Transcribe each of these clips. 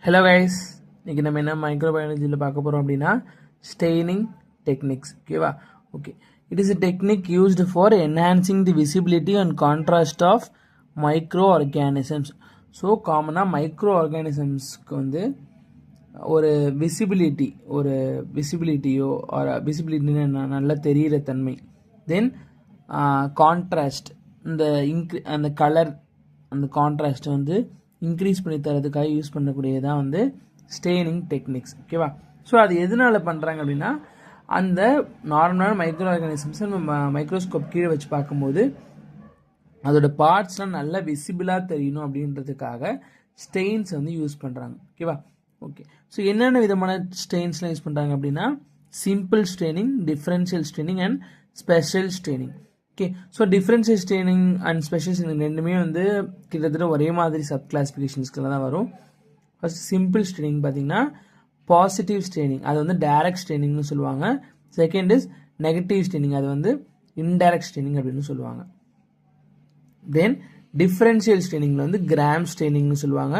Hello guys, இன்னைக்கு நம்ம என்ன மைக்ரோபயாலஜியில் பார்க்க போகிறோம் அப்படின்னா ஸ்டெய்னிங் டெக்னிக்ஸ் ஓகேவா. Okay, it is a technique used for enhancing the visibility and contrast of microorganisms. So காமனாக மைக்ரோ ஆர்கானிசம்ஸ்க்கு வந்து ஒரு விசிபிலிட்டியோ ஒரு விசிபிலிட்டின்னு நல்லா தெரிகிற தன்மை, தென் கான்ட்ராஸ்ட் அந்த கலர் அந்த கான்ட்ராஸ்ட்டை வந்து இன்க்ரீஸ் பண்ணி தரதுக்காக யூஸ் பண்ணக்கூடியதான் வந்து ஸ்டெய்னிங் டெக்னிக்ஸ் ஓகேவா. ஸோ அது எதனால பண்ணுறாங்க அப்படின்னா, அந்த நார்மலான மைக்ரோ ஆர்கானிசம்ஸை நம்ம மைக்ரோஸ்கோப் கீழே வச்சு பார்க்கும்போது அதோட பார்ட்ஸ்லாம் நல்லா விசிபிளாக தெரியணும் அப்படின்றதுக்காக ஸ்டெயின்ஸ் வந்து யூஸ் பண்ணுறாங்க ஓகேவா. ஓகே, ஸோ என்னென்ன விதமான ஸ்டெயின்ஸ்லாம் யூஸ் பண்ணுறாங்க அப்படின்னா, simple staining, differential staining and special staining. Okay, so differential staining and special staining ரெண்டுமே வந்து கிட்டத்தட்ட ஒரே மாதிரி சப் கிளாசிஃபிகேஷன்ஸ்க்கு தான் வரும். ஃபர்ஸ்ட் சிம்பிள் ஸ்டெய்னிங் பார்த்தீங்கன்னா பாசிட்டிவ் ஸ்டெய்னிங், அது வந்து டைரக்ட் ஸ்டெய்னிங்னு சொல்லுவாங்க. செகண்ட் இஸ் நெகட்டிவ் ஸ்டெய்னிங், அது வந்து இன்டைரக்ட் ஸ்டெய்னிங் அப்படின்னு சொல்லுவாங்க. தென் டிஃப்ரென்ஷியல் ஸ்டெய்னிங்கில் வந்து கிராம் ஸ்டெய்னிங்னு சொல்லுவாங்க.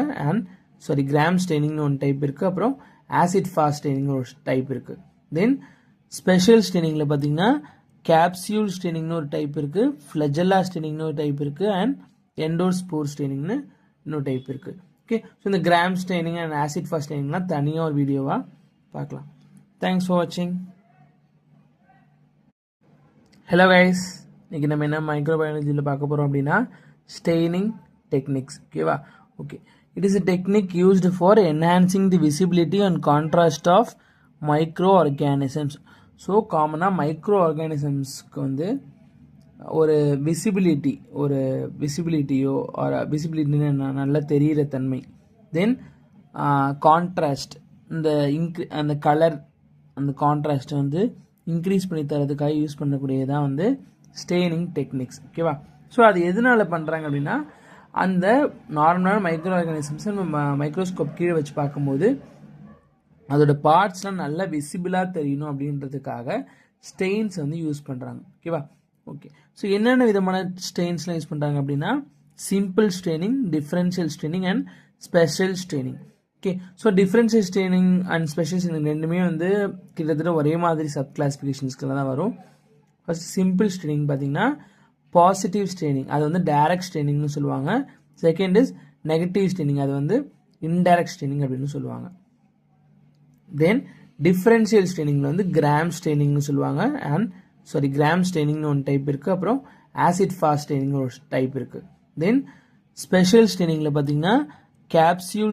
கிராம் ஸ்டெய்னிங்னு ஒன்று டைப் இருக்குது. அப்புறம் ஆசிட் ஃபாஸ்ட் ஸ்டெய்னிங்னு ஒரு டைப் இருக்குது. தென் ஸ்பெஷல் ஸ்டெய்னிங்கில் பார்த்தீங்கன்னா கேப்சியூல் ஸ்டெய்னிங்னு ஒரு டைப் இருக்குது, ஃப்ளஜெல்லா ஸ்டெய்னிங்னு ஒரு டைப் இருக்குது, அண்ட் எண்டோஸ்போர் ஸ்டெய்னிங்னு இன்னொரு டைப் இருக்குது. ஓகே, ஸோ இந்த gram staining and acid fast ஸ்டெய்னிங்லாம் தனியாக ஒரு வீடியோவாக பார்க்கலாம். தேங்க்ஸ் ஃபார் வாட்சிங். ஹலோ கைஸ், இன்னைக்கு நம்ம என்ன மைக்ரோபயாலஜியில் பார்க்க போகிறோம் அப்படின்னா ஸ்டெய்னிங் டெக்னிக்ஸ் ஓகேவா. Okay, it is a technique used for enhancing the visibility and contrast of microorganisms. So காமனாக மைக்ரோ ஆர்கானிசம்ஸ்க்கு வந்து ஒரு விசிபிலிட்டியோ ஒரு விசிபிலிட்டின்னு நல்லா தெரிகிற தன்மை, தென் கான்ட்ராஸ்ட் அந்த கலர் அந்த கான்ட்ராஸ்ட்டை வந்து இன்க்ரீஸ் பண்ணி தரதுக்காக யூஸ் பண்ணக்கூடியதான் வந்து ஸ்டெய்னிங் டெக்னிக்ஸ் ஓகேவா. ஸோ அது எதனால பண்ணுறாங்க அப்படின்னா, அந்த நார்மலான மைக்ரோ ஆர்கானிசம்ஸை நம்ம மைக்ரோஸ்கோப் கீழே வச்சு பார்க்கும்போது அதோட பார்ட்ஸ்லாம் நல்லா விசிபிளாக தெரியணும் அப்படின்றதுக்காக ஸ்டெயின்ஸ் வந்து யூஸ் பண்ணுறாங்க ஓகேவா. ஓகே, ஸோ என்னென்ன விதமான ஸ்டெயின்ஸ்லாம் யூஸ் பண்ணுறாங்க அப்படின்னா, simple staining, differential staining and special staining. Okay, so differential staining and special staining ரெண்டுமே வந்து கிட்டத்தட்ட ஒரே மாதிரி சப் கிளாசிஃபிகேஷன்ஸ்க்கு தான் வரும். ஃபர்ஸ்ட் சிம்பிள் ஸ்டெய்னிங் பார்த்தீங்கன்னா பாசிட்டிவ் ஸ்டெய்னிங், அது வந்து டைரக்ட் ஸ்டெய்னிங்னு சொல்லுவாங்க. செகண்ட் இஸ் நெகட்டிவ் ஸ்டெய்னிங், அது வந்து இன்டைரக்ட் ஸ்டெய்னிங் அப்படின்னு சொல்லுவாங்க. தென் டிஃப்ரென்ஷியல் ஸ்டெய்னிங்கில் வந்து கிராம் ஸ்டெய்னிங்னு சொல்லுவாங்க. கிராம் ஸ்டெய்னிங்னு ஒன்று டைப் இருக்குது. அப்புறம் ஆசிட் ஃபாஸ்ட் ஸ்டெய்னிங் ஒரு டைப் இருக்குது. தென் ஸ்பெஷல் ஸ்டெய்னிங்கில் பார்த்தீங்கன்னா கேப்சியூல்